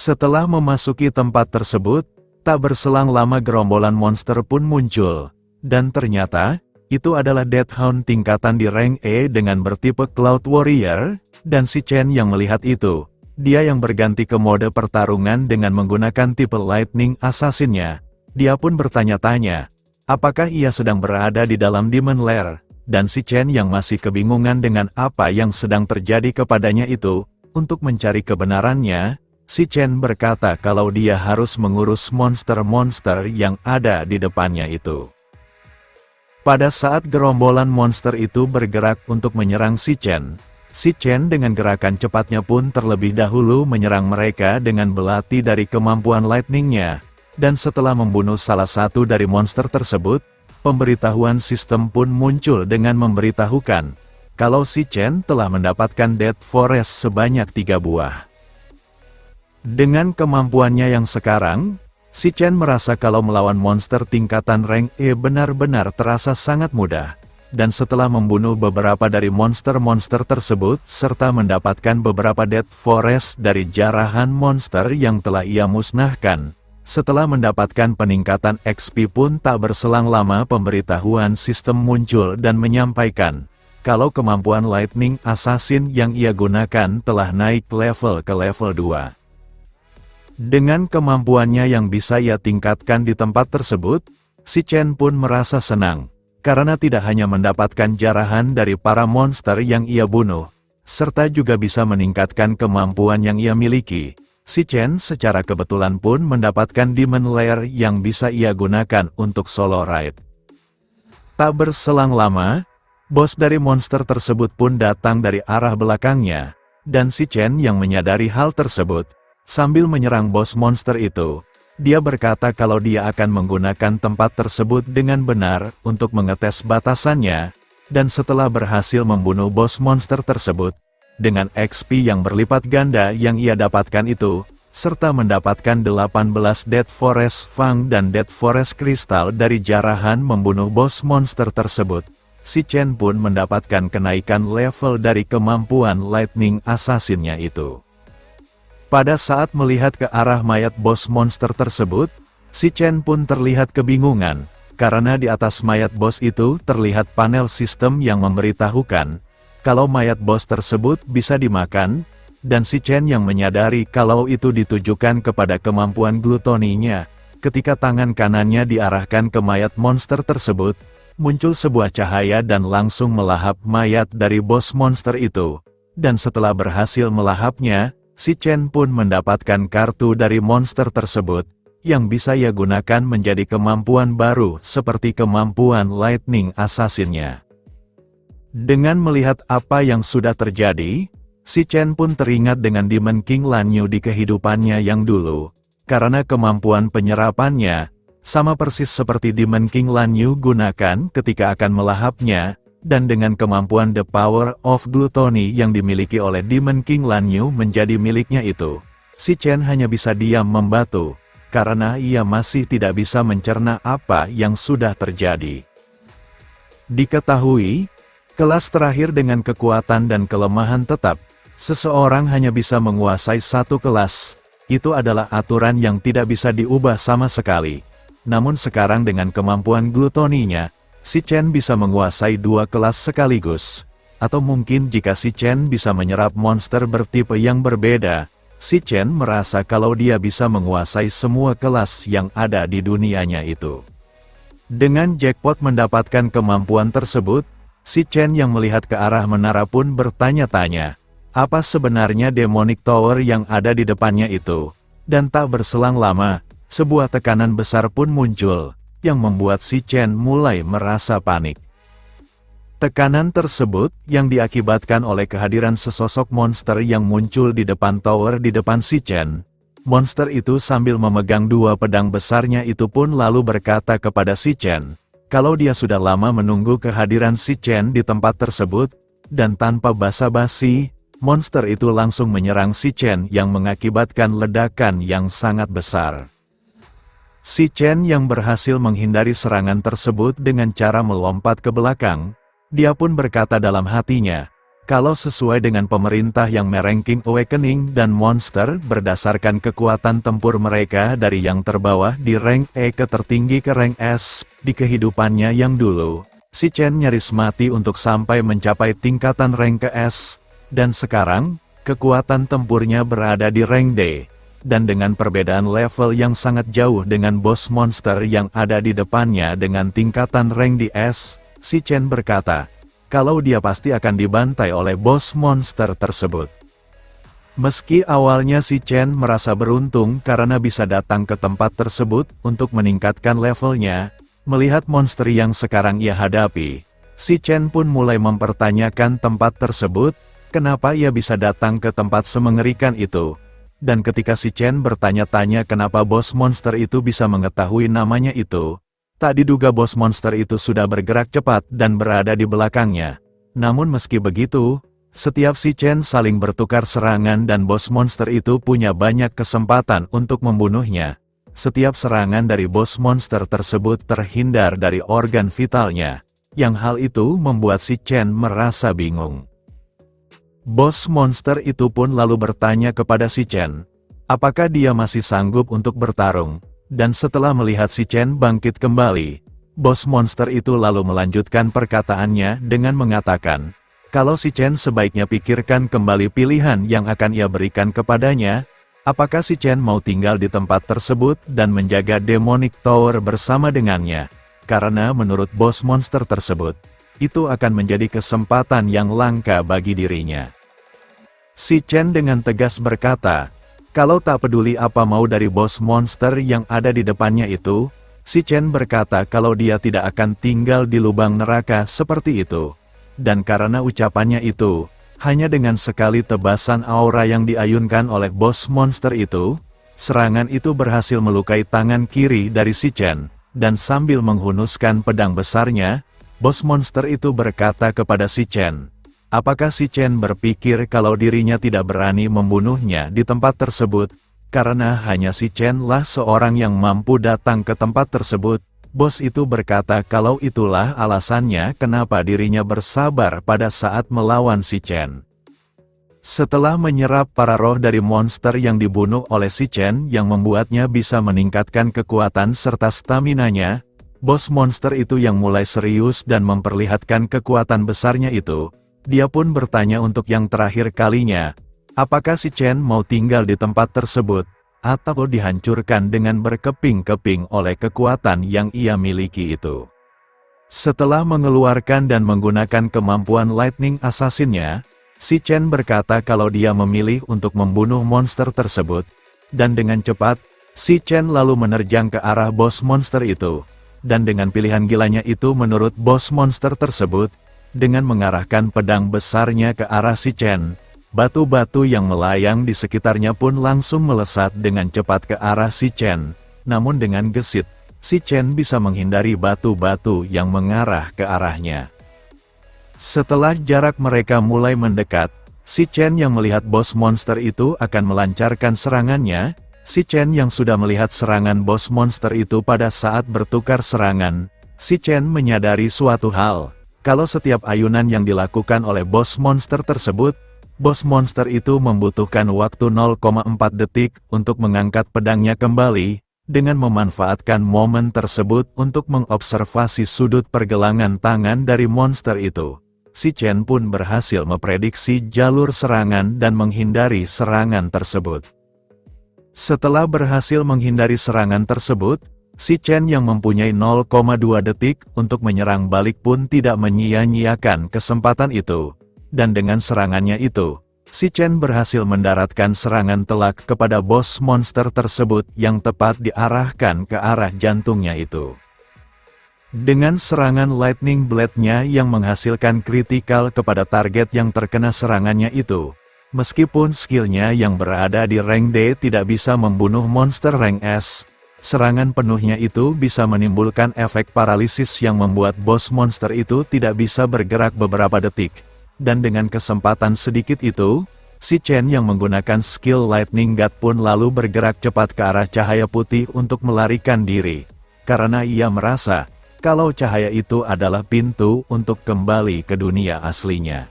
Setelah memasuki tempat tersebut, tak berselang lama gerombolan monster pun muncul. Dan ternyata, itu adalah Deathhound tingkatan di rank E dengan bertipe Cloud Warrior, dan si Chen yang melihat itu. Dia yang berganti ke mode pertarungan dengan menggunakan tipe Lightning Assassin-nya. Dia pun bertanya-tanya, apakah ia sedang berada di dalam Demon Lair, dan si Chen yang masih kebingungan dengan apa yang sedang terjadi kepadanya itu, untuk mencari kebenarannya, si Chen berkata kalau dia harus mengurus monster-monster yang ada di depannya itu. Pada saat gerombolan monster itu bergerak untuk menyerang si Chen dengan gerakan cepatnya pun terlebih dahulu menyerang mereka dengan belati dari kemampuan lightning-nya. Dan setelah membunuh salah satu dari monster tersebut, pemberitahuan sistem pun muncul dengan memberitahukan kalau si Chen telah mendapatkan Death Forest sebanyak 3 buah. Dengan kemampuannya yang sekarang, si Chen merasa kalau melawan monster tingkatan rank E benar-benar terasa sangat mudah. Dan setelah membunuh beberapa dari monster-monster tersebut, serta mendapatkan beberapa Death Forest dari jarahan monster yang telah ia musnahkan, setelah mendapatkan peningkatan XP pun tak berselang lama pemberitahuan sistem muncul dan menyampaikan kalau kemampuan Lightning Assassin yang ia gunakan telah naik level ke level 2. Dengan kemampuannya yang bisa ia tingkatkan di tempat tersebut, si Chen pun merasa senang, karena tidak hanya mendapatkan jarahan dari para monster yang ia bunuh, serta juga bisa meningkatkan kemampuan yang ia miliki. Si Chen secara kebetulan pun mendapatkan Demon Lair yang bisa ia gunakan untuk solo raid. Tak berselang lama, bos dari monster tersebut pun datang dari arah belakangnya, dan si Chen yang menyadari hal tersebut, sambil menyerang bos monster itu, dia berkata kalau dia akan menggunakan tempat tersebut dengan benar untuk mengetes batasannya, dan setelah berhasil membunuh bos monster tersebut, dengan XP yang berlipat ganda yang ia dapatkan itu, serta mendapatkan 18 Death Forest Fang dan Death Forest Crystal dari jarahan membunuh bos monster tersebut, si Chen pun mendapatkan kenaikan level dari kemampuan Lightning Assassin-nya itu. Pada saat melihat ke arah mayat bos monster tersebut, si Chen pun terlihat kebingungan, karena di atas mayat bos itu terlihat panel sistem yang memberitahukan kalau mayat bos tersebut bisa dimakan, dan si Chen yang menyadari kalau itu ditujukan kepada kemampuan glutoninya. Ketika tangan kanannya diarahkan ke mayat monster tersebut, muncul sebuah cahaya dan langsung melahap mayat dari bos monster itu. Dan setelah berhasil melahapnya, si Chen pun mendapatkan kartu dari monster tersebut, yang bisa ia gunakan menjadi kemampuan baru seperti kemampuan Lightning Assassin-nya. Dengan melihat apa yang sudah terjadi, si Chen pun teringat dengan Demon King Lanyu di kehidupannya yang dulu, karena kemampuan penyerapannya sama persis seperti Demon King Lanyu gunakan ketika akan melahapnya, dan dengan kemampuan The Power of Gluttony yang dimiliki oleh Demon King Lanyu menjadi miliknya itu, si Chen hanya bisa diam membatu, karena ia masih tidak bisa mencerna apa yang sudah terjadi. Diketahui, kelas terakhir dengan kekuatan dan kelemahan tetap, seseorang hanya bisa menguasai satu kelas, itu adalah aturan yang tidak bisa diubah sama sekali. Namun sekarang dengan kemampuan glutoninya, si Chen bisa menguasai 2 kelas sekaligus. Atau mungkin jika si Chen bisa menyerap monster bertipe yang berbeda, si Chen merasa kalau dia bisa menguasai semua kelas yang ada di dunianya itu. Dengan jackpot mendapatkan kemampuan tersebut, si Chen yang melihat ke arah menara pun bertanya-tanya, apa sebenarnya Demonic Tower yang ada di depannya itu? Dan tak berselang lama, sebuah tekanan besar pun muncul, yang membuat si Chen mulai merasa panik. Tekanan tersebut yang diakibatkan oleh kehadiran sesosok monster yang muncul di depan tower di depan si Chen. Monster itu sambil memegang 2 pedang besarnya itu pun lalu berkata kepada si Chen, kalau dia sudah lama menunggu kehadiran si Chen di tempat tersebut, dan tanpa basa-basi, monster itu langsung menyerang si Chen yang mengakibatkan ledakan yang sangat besar. Si Chen yang berhasil menghindari serangan tersebut dengan cara melompat ke belakang, dia pun berkata dalam hatinya, Kalau sesuai dengan pemerintah yang meranking Awakening dan Monster berdasarkan kekuatan tempur mereka dari yang terbawah di rank E ke tertinggi ke rank S, di kehidupannya yang dulu, si Chen nyaris mati untuk sampai mencapai tingkatan rank ke S, dan sekarang, kekuatan tempurnya berada di rank D. Dan dengan perbedaan level yang sangat jauh dengan bos monster yang ada di depannya dengan tingkatan rank di S, si Chen berkata, kalau dia pasti akan dibantai oleh bos monster tersebut. Meski awalnya si Chen merasa beruntung karena bisa datang ke tempat tersebut untuk meningkatkan levelnya, melihat monster yang sekarang ia hadapi, si Chen pun mulai mempertanyakan tempat tersebut, kenapa ia bisa datang ke tempat semengerikan itu. Dan ketika si Chen bertanya-tanya kenapa bos monster itu bisa mengetahui namanya itu, tak diduga bos monster itu sudah bergerak cepat dan berada di belakangnya. Namun meski begitu, setiap si Chen saling bertukar serangan dan bos monster itu punya banyak kesempatan untuk membunuhnya. Setiap serangan dari bos monster tersebut terhindar dari organ vitalnya, yang hal itu membuat si Chen merasa bingung. Bos monster itu pun lalu bertanya kepada si Chen, apakah dia masih sanggup untuk bertarung? Dan setelah melihat si Chen bangkit kembali, bos monster itu lalu melanjutkan perkataannya dengan mengatakan, kalau si Chen sebaiknya pikirkan kembali pilihan yang akan ia berikan kepadanya, apakah si Chen mau tinggal di tempat tersebut dan menjaga Demonic Tower bersama dengannya, karena menurut bos monster tersebut, itu akan menjadi kesempatan yang langka bagi dirinya. Si Chen dengan tegas berkata, kalau tak peduli apa mau dari bos monster yang ada di depannya itu, si Chen berkata kalau dia tidak akan tinggal di lubang neraka seperti itu. Dan karena ucapannya itu, hanya dengan sekali tebasan aura yang diayunkan oleh bos monster itu, serangan itu berhasil melukai tangan kiri dari si Chen, dan sambil menghunuskan pedang besarnya, bos monster itu berkata kepada si Chen, apakah si Chen berpikir kalau dirinya tidak berani membunuhnya di tempat tersebut, karena hanya si Chen lah seorang yang mampu datang ke tempat tersebut? Bos itu berkata kalau itulah alasannya kenapa dirinya bersabar pada saat melawan si Chen. Setelah menyerap para roh dari monster yang dibunuh oleh si Chen yang membuatnya bisa meningkatkan kekuatan serta staminanya, bos monster itu yang mulai serius dan memperlihatkan kekuatan besarnya itu, dia pun bertanya untuk yang terakhir kalinya, apakah si Chen mau tinggal di tempat tersebut, atau dihancurkan dengan berkeping-keping oleh kekuatan yang ia miliki itu. Setelah mengeluarkan dan menggunakan kemampuan Lightning Assassin-nya, si Chen berkata kalau dia memilih untuk membunuh monster tersebut, dan dengan cepat, si Chen lalu menerjang ke arah bos monster itu, dan dengan pilihan gilanya itu menurut bos monster tersebut, dengan mengarahkan pedang besarnya ke arah si Chen, batu-batu yang melayang di sekitarnya pun langsung melesat dengan cepat ke arah si Chen. Namun dengan gesit, si Chen bisa menghindari batu-batu yang mengarah ke arahnya. Setelah jarak mereka mulai mendekat, si Chen yang melihat bos monster itu akan melancarkan serangannya, si Chen yang sudah melihat serangan bos monster itu pada saat bertukar serangan, si Chen menyadari suatu hal. Kalau setiap ayunan yang dilakukan oleh bos monster tersebut, bos monster itu membutuhkan waktu 0,4 detik untuk mengangkat pedangnya kembali, dengan memanfaatkan momen tersebut untuk mengobservasi sudut pergelangan tangan dari monster itu. Si Chen pun berhasil memprediksi jalur serangan dan menghindari serangan tersebut. Setelah berhasil menghindari serangan tersebut, si Chen yang mempunyai 0,2 detik untuk menyerang balik pun tidak menyia-nyiakan kesempatan itu. Dan dengan serangannya itu, si Chen berhasil mendaratkan serangan telak kepada bos monster tersebut yang tepat diarahkan ke arah jantungnya itu. Dengan serangan Lightning Blade-nya yang menghasilkan kritikal kepada target yang terkena serangannya itu, meskipun skillnya yang berada di rank D tidak bisa membunuh monster rank S, serangan penuhnya itu bisa menimbulkan efek paralisis yang membuat bos monster itu tidak bisa bergerak beberapa detik. Dan dengan kesempatan sedikit itu, si Chen yang menggunakan skill Lightning God pun lalu bergerak cepat ke arah cahaya putih untuk melarikan diri. Karena ia merasa, kalau cahaya itu adalah pintu untuk kembali ke dunia aslinya.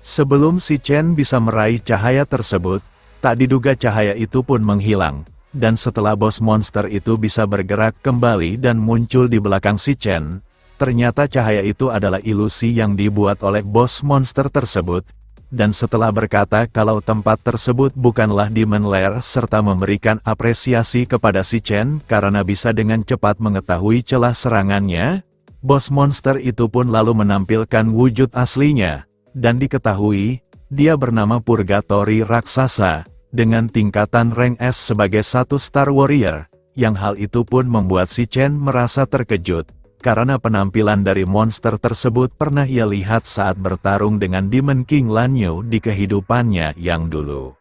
Sebelum si Chen bisa meraih cahaya tersebut, tak diduga cahaya itu pun menghilang, dan setelah bos monster itu bisa bergerak kembali dan muncul di belakang si Chen, ternyata cahaya itu adalah ilusi yang dibuat oleh bos monster tersebut, dan setelah berkata kalau tempat tersebut bukanlah Demon Lair serta memberikan apresiasi kepada si Chen karena bisa dengan cepat mengetahui celah serangannya, bos monster itu pun lalu menampilkan wujud aslinya. Dan diketahui, dia bernama Purgatory Raksasa, dengan tingkatan rank S sebagai satu Star Warrior, yang hal itu pun membuat si Chen merasa terkejut, karena penampilan dari monster tersebut pernah ia lihat saat bertarung dengan Demon King Lan Yu di kehidupannya yang dulu.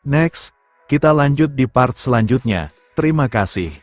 Next, kita lanjut di part selanjutnya. Terima kasih.